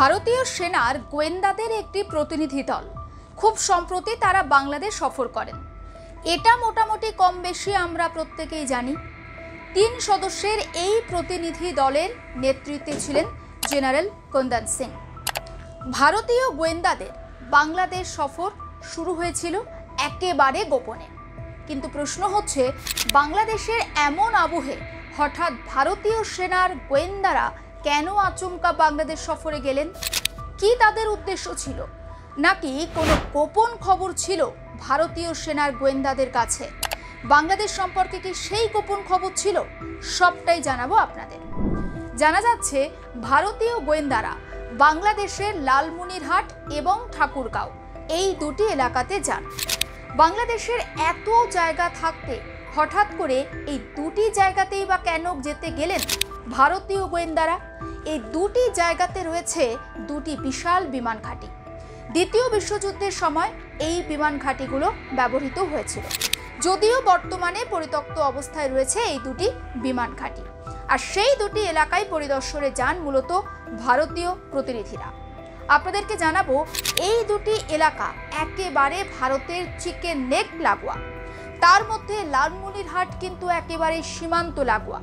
ভারতীয় সেনার গোয়েন্দাদের একটি প্রতিনিধি দল খুব সম্প্রতি তারা বাংলাদেশ সফর করেন। এটা মোটামুটি কম বেশি আমরা প্রত্যেকেই জানি। 3 সদস্যের এই প্রতিনিধি দলের নেতৃত্বে ছিলেন জেনারেল কুন্দন সিং। ভারতীয় গোয়েন্দাদের বাংলাদেশ সফর শুরু হয়েছিল একেবারে গোপনে, কিন্তু প্রশ্ন হচ্ছে বাংলাদেশের এমন আবহে হঠাৎ ভারতীয় সেনার গোয়েন্দারা কেন আচমকা বাংলাদেশ সফরে গেলেন? কি তাদের উদ্দেশ্য ছিল, নাকি কোনো গোপন খবর ছিল ভারতীয় সেনার গোয়েন্দাদের কাছে? বাংলাদেশ সম্পর্কে কি সেই গোপন খবর ছিল? সবটাই জানাবো আপনাদের। জানা যাচ্ছে ভারতীয় গোয়েন্দারা বাংলাদেশের লালমনিরহাট এবং ঠাকুরগাঁও এই দুটি এলাকাতে যান। বাংলাদেশের এত জায়গা থাকতে হঠাৎ করে এই দুটি জায়গাতেই বা কেন যেতে গেলেন ভারতীয় গোয়েন্দারা? এই দুটি জায়গাতে রয়েছে দুটি বিশাল বিমান ঘাঁটি। দ্বিতীয় বিশ্বযুদ্ধের সময় এই বিমান ঘাঁটিগুলো ব্যবহৃত হয়েছিল, যদিও বর্তমানে পরিত্যক্ত অবস্থায় রয়েছে এই দুটি বিমান ঘাঁটি। আর সেই দুটি এলাকায় পরিদর্শনে যান মূলত ভারতীয় প্রতিনিধিরা। আপনাদেরকে জানাবো, এই দুটি এলাকা একেবারে ভারতের চিকেন নেক লাগোয়া। তার মধ্যে লালমনিরহাট কিন্তু একেবারে সীমান্ত লাগোয়া।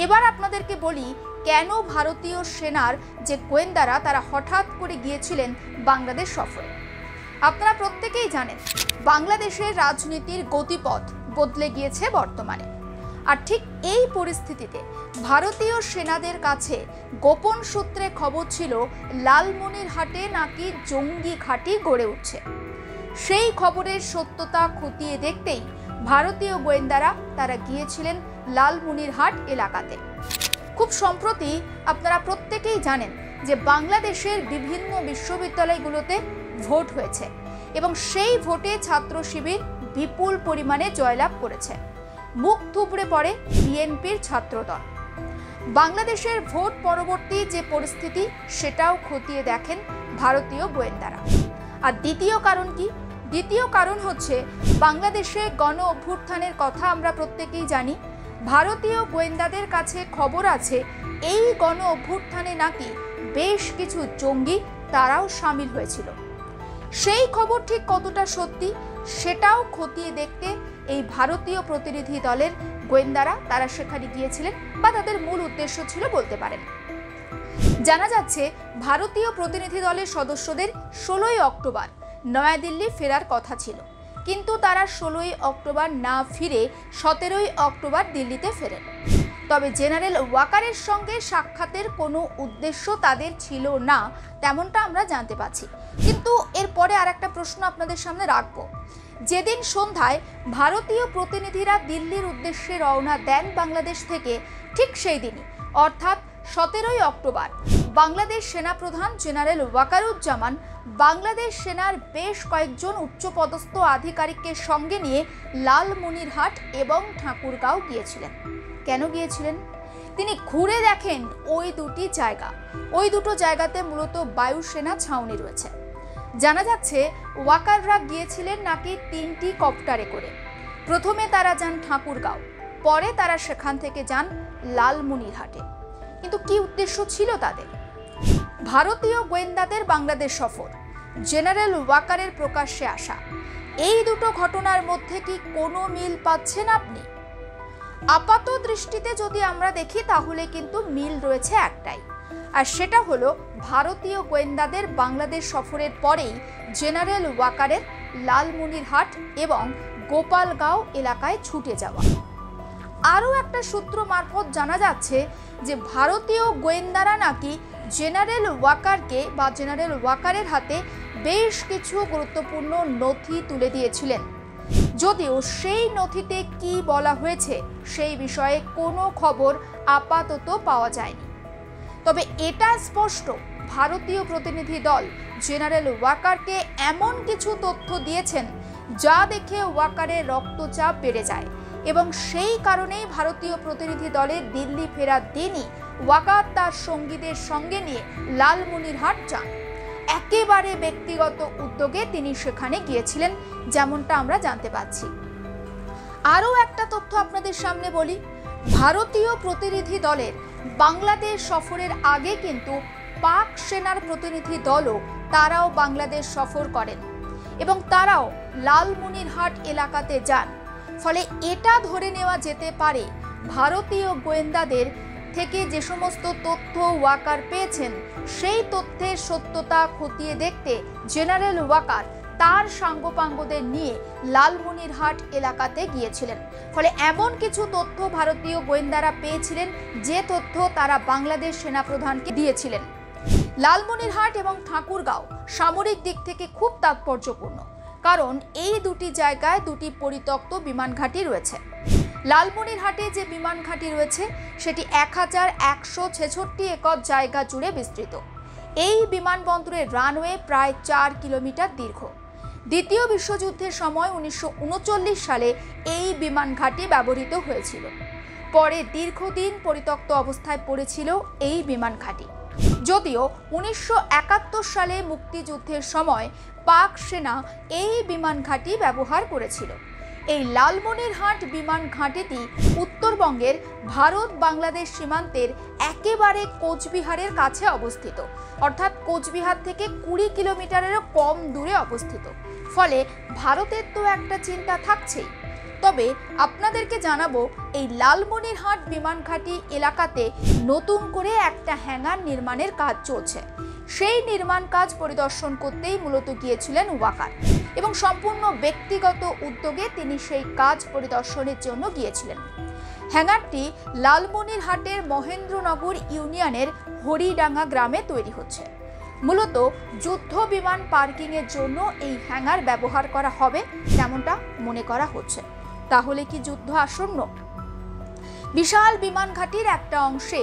এবার আপনাদেরকে বলি কেন ভারতীয় সেনার যে গোয়েন্দারা তারা হঠাৎ করে গিয়েছিলেন বাংলাদেশ সফরে। আপনারা প্রত্যেকেই জানেন বাংলাদেশের রাজনীতির গতিপথ বদলে গিয়েছে বর্তমানে। আর ঠিক এই পরিস্থিতিতে ভারতীয় সেনাদের কাছে গোপন সূত্রে খবর ছিল লালমনিরহাটে নাকি জঙ্গি ঘাঁটি গড়ে উঠছে। সেই খবরের সত্যতা খতিয়ে দেখতেই ভারতীয় গোয়েন্দারা তারা গিয়েছিলেন লালমনিরহাট এলাকাতে। খুব সম্প্রতি আপনারা প্রত্যেকেই জানেন যে বাংলাদেশের বিভিন্ন বিশ্ববিদ্যালয়গুলোতে ভোট হয়েছে এবং সেই ভোটে ছাত্র শিবির বিপুল পরিমাণে জয়লাভ করেছে। মুখ থুবড়ে পড়ে বিএনপির ছাত্রদল। বাংলাদেশের ভোট পরবর্তী যে পরিস্থিতি সেটাও খতিয়ে দেখেন ভারতীয় গোয়েন্দারা। আর দ্বিতীয় কারণ কি? দ্বিতীয় কারণ হচ্ছে বাংলাদেশে গণ অভ্যুত্থানের কথা আমরা প্রত্যেকেই জানি। ভারতীয় গোয়েন্দাদের কাছে খবর আছে এই গণ অভ্যুত্থানে নাকি বেশ কিছু জঙ্গি তারাও সামিল হয়েছিল। সেই খবর ঠিক কতটা সত্যি সেটাও খতিয়ে দেখতে এই ভারতীয় প্রতিনিধি দলের গোয়েন্দারা তারা সেখানে গিয়েছিলেন, বা তাদের মূল উদ্দেশ্য ছিল বলতে পারেন। জানা যাচ্ছে ভারতীয় প্রতিনিধি দলের সদস্যদের 16ই অক্টোবর নয়াদিল্লি ফেরার কথা ছিল, কিন্তু তারা 16ই অক্টোবর না ফিরে 17ই অক্টোবর দিল্লিতে ফেরেন। তবে জেনারেল ওয়াকারের সঙ্গে সাক্ষাতের কোনো উদ্দেশ্য তাদের ছিল না, তেমনটা আমরা জানতে পাচ্ছি। কিন্তু এরপরে আর একটা প্রশ্ন আপনাদের সামনে রাখবো। যেদিন সন্ধ্যায় ভারতীয় প্রতিনিধিরা দিল্লির উদ্দেশ্যে রওনা দেন বাংলাদেশ থেকে, ঠিক সেই দিনই অর্থাৎ 17ই অক্টোবর বাংলাদেশ সেনাপ্রধান জেনারেল ওয়াকারুজ্জামান বাংলাদেশ সেনার বেশ কয়েকজন উচ্চপদস্থ আধিকারিককে সঙ্গে নিয়ে লালমনিরহাট এবং ঠাকুরগাঁও গিয়েছিলেন। কেন গিয়েছিলেন? তিনি ঘুরে দেখেন ওই দুটি জায়গা। ওই দুটো জায়গাতে মূলত বায়ুসেনা ছাউনি রয়েছে। জানা যাচ্ছে ওয়াকাররা গিয়েছিলেন নাকি 3টি কপ্টারে করে। প্রথমে তারা যান ঠাকুরগাঁও, পরে তারা সেখান থেকে যান লালমনিরহাটে। কিন্তু কি উদ্দেশ্য ছিল তাদের? ভারতীয় গোয়েন্দাদের বাংলাদেশ সফর, জেনারেল ওয়াকারের প্রকাশ্যে আসা, এই দুটো ঘটনার মধ্যে কি কোনো মিল পাচ্ছেন আপনি? আপাত দৃষ্টিতে যদি আমরা দেখি তাহলে কিন্তু মিল রয়েছে একটাই, আর সেটা হলো ভারতীয় গোয়েন্দাদের বাংলাদেশ সফরের পরেই জেনারেল ওয়াকারের লালমনিরহাট এবং গোপালগাঁও এলাকায় ছুটে যাওয়া। আরও একটা সূত্র মারফত জানা যাচ্ছে যে ভারতীয় গোয়েন্দারা নাকি জেনারেল ওয়াকারকে বা জেনারেল ওয়াকারের হাতে বেশ কিছু গুরুত্বপূর্ণ নথি তুলে দিয়েছিলেন, যদিও সেই নথিতে কি বলা হয়েছে সেই বিষয়ে কোনো খবর আপাতত পাওয়া যায়নি। তবে এটা স্পষ্ট ভারতীয় প্রতিনিধি দল জেনারেল ওয়াকারকে এমন কিছু তথ্য দিয়েছেন যা দেখে ওয়াকারের রক্তচাপ বেড়ে যায়, এবং সেই কারণেই ভারতীয় প্রতিনিধি দলের দিল্লি ফেরার দিনই ওয়াকার তার সঙ্গীদের সঙ্গে নিয়ে লালমনিরহাট যান। একেবারে ব্যক্তিগত উদ্যোগে তিনি সেখানে গিয়েছিলেন, যেমনটা আমরা জানতে পাচ্ছি। আরও একটা তথ্য আপনাদের সামনে বলি, ভারতীয় প্রতিনিধি দলের বাংলাদেশ সফরের আগে কিন্তু পাক সেনার প্রতিনিধি দলও তারাও বাংলাদেশ সফর করেন এবং তারাও লালমনিরহাট এলাকাতে যান। ফলে এটা ধরে নেওয়া যেতে পারে ভারতীয় গোয়েন্দাদের থেকে যে সমস্ত তথ্য ওয়াকার পেয়েছেন সেই তথ্যের সত্যতা খতিয়ে দেখতে জেনারেল ওয়াকার তার সাঙ্গপাঙ্গদের নিয়ে লালমনিরহাট এলাকাতে গিয়েছিলেন। ফলে এমন কিছু তথ্য ভারতীয় গোয়েন্দারা পেয়েছিলেন যে তথ্য তারা বাংলাদেশ সেনাপ্রধানকে দিয়েছিলেন। লালমনিরহাট এবং ঠাকুরগাঁও সামরিক দিক থেকে খুব তাৎপর্যপূর্ণ, কারণ এই দুটি জায়গায় দুটি পরিত্যক্ত বিমান ঘাঁটি রয়েছে। লালমনিরহাটে যে বিমান ঘাঁটি রয়েছে সেটি 1166 একর জায়গা জুড়ে বিস্তৃত। এই বিমানবন্দরের রানওয়ে প্রায় 4 কিলোমিটার দীর্ঘ। দ্বিতীয় বিশ্বযুদ্ধের সময় 1939 সালে এই বিমান ঘাঁটি ব্যবহৃত হয়েছিল। পরে দীর্ঘদিন পরিত্যক্ত অবস্থায় পড়েছিল এই বিমান ঘাঁটি। যদিও 1971 সালে মুক্তিযুদ্ধের সময় পাক সেনা এই বিমান ঘাঁটি ব্যবহার করেছিল। এই লালমনিরহাট বিমান ঘাঁটিটি উত্তরবঙ্গের ভারত বাংলাদেশ সীমান্তের একেবারে কোচবিহারের কাছে অবস্থিত, অর্থাৎ কোচবিহার থেকে 20 কিলোমিটারেরও কম দূরে অবস্থিত। ফলে ভারতের তো একটা চিন্তা থাকছেই। তবে আপনাদেরকে জানাবো, এই লালমনিরহাট বিমান ঘাঁটি এলাকাতে নতুন করে একটা হ্যাঙ্গার নির্মাণের কাজ চলছে। সেই নির্মাণ কাজ পরিদর্শন করতেই মূলত গিয়েছিলেন ওয়াকার এবং সম্পূর্ণ ব্যক্তিগত উদ্যোগে তিনি সেই কাজ পরিদর্শনের জন্য গিয়েছিলেন। হ্যাঙ্গারটি লালমনিরহাটের মহেন্দ্রনগর ইউনিয়নের হরিডাঙ্গা গ্রামে তৈরি হচ্ছে। মূলত যুদ্ধ বিমান পার্কিংয়ের জন্য এই হ্যাঙ্গার ব্যবহার করা হবে তেমনটা মনে করা হচ্ছে। তাহলে কি যুদ্ধ আসন্ন? বিশাল বিমান ঘাঁটির একটা অংশে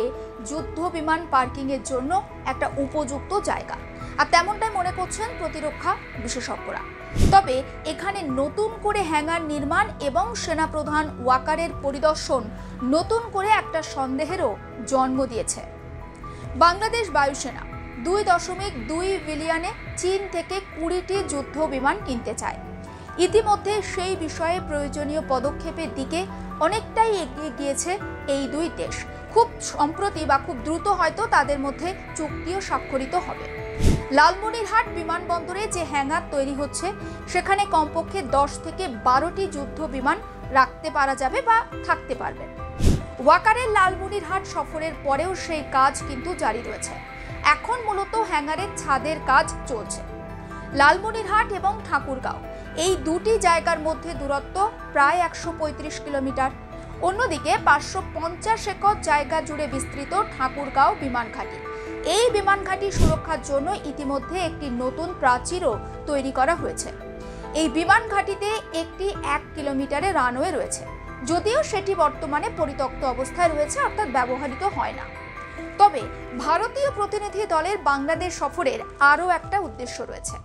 যুদ্ধ বিমান পার্কিংয়ের জন্য একটা উপযুক্ত জায়গা, আর তেমনটাই মনে করছেন প্রতিরক্ষা বিশেষজ্ঞরা। তবে এখানে নতুন করে হ্যাঙ্গার নির্মাণ এবং সেনাপ্রধান ওয়াকারের পরিদর্শন নতুন করে একটা সন্দেহেরও জন্ম দিয়েছে। বাংলাদেশ বায়ুসেনা 2.2 বিলিয়নে চীন থেকে 20টি যুদ্ধ বিমান কিনতে চায়। ইতিমধ্যে সেই বিষয়ে প্রয়োজনীয় পদক্ষেপের দিকে অনেকটাই এগিয়ে গিয়েছে এই দুই দেশ। খুব সম্প্রতি বা খুব দ্রুত হয়তো তাদের মধ্যে চুক্তিও স্বাক্ষরিত হবে। লালমনিরহাট বিমানবন্দরে যে হ্যাঙ্গার তৈরি হচ্ছে সেখানে কমপক্ষে 10 থেকে 12টি যুদ্ধ বিমান রাখতে পারা যাবে বা থাকতে পারবে। ওয়াকারের লালমনিরহাট সফরের পরেও সেই কাজ কিন্তু জারি রয়েছে। এখন মূলত হ্যাঙ্গারের ছাদের কাজ চলছে। লালমনিরহাট এবং ঠাকুরগাঁও এই দুটি জায়গার মধ্যে দূরত্ব প্রায় 135 কিলোমিটার। অন্যদিকে 550 একর জায়গা জুড়ে বিস্তৃত ঠাকুরগাঁও বিমান ঘাঁটি। এই বিমান ঘাঁটি সুরক্ষার জন্য ইতিমধ্যে একটি নতুন প্রাচীরও তৈরি করা হয়েছে। এই বিমান ঘাঁটিতে একটি 1 কিলোমিটারের রানওয়ে রয়েছে, যদিও সেটি বর্তমানে পরিত্যক্ত অবস্থায় রয়েছে, অর্থাৎ ব্যবহৃত হয় না। তবে ভারতীয় প্রতিনিধি দলের বাংলাদেশ সফরের আরও একটা উদ্দেশ্য রয়েছে।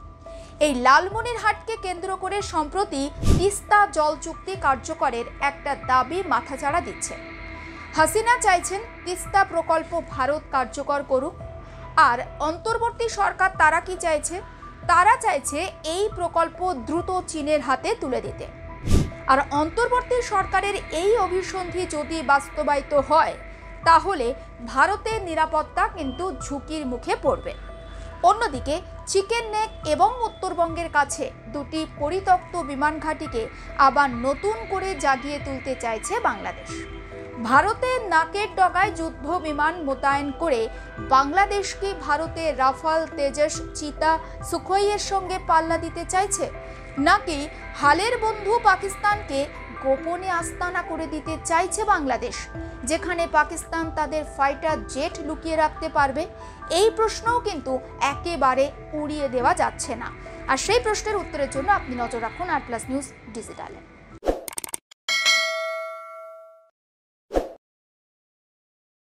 এই লালমনিরহাটকে কেন্দ্র করে সম্প্রতি তিস্তা জল চুক্তি কার্যকরের একটা দাবি মাথাচাড়া দিচ্ছে। হাসিনা চাইছেন তিস্তা প্রকল্প ভারত কার্যকর করুক, আর অন্তর্বর্তী সরকার তারা কি চাইছে? তারা চাইছে এই প্রকল্প দ্রুত চীনের হাতে তুলে দিতে। আর অন্তর্বর্তী সরকারের এই অভিসন্ধি যদি বাস্তবায়িত হয় তাহলে ভারতের নিরাপত্তা কিন্তু ঝুঁকির মুখে পড়বে। অন্যদিকে চিকেন নেক এবং উত্তরবঙ্গের কাছে দুটি পরিত্যক্ত বিমান ঘাঁটিকে আবার নতুন করে জাগিয়ে তুলতে চাইছে বাংলাদেশ। ভারতের নাকের ডগায় যুদ্ধ বিমান মোতায়েন করে বাংলাদেশকে ভারতের রাফাল, তেজস, চিতা, সুখোইয়ের সঙ্গে পাল্লা দিতে চাইছে, নাকি হালের বন্ধু পাকিস্তানকে গোপনে আস্তানা করে দিতে চাইছে বাংলাদেশ, যেখানে পাকিস্তান তাদের ফাইটার জেট লুকিয়ে রাখতে পারবে? এই প্রশ্নও কিন্তু একেবারে উড়িয়ে দেওয়া যাচ্ছে না। আর সেই প্রশ্নের উত্তরের জন্য আপনি নজর রাখুন আর প্লাস নিউজ ডিজিটালে।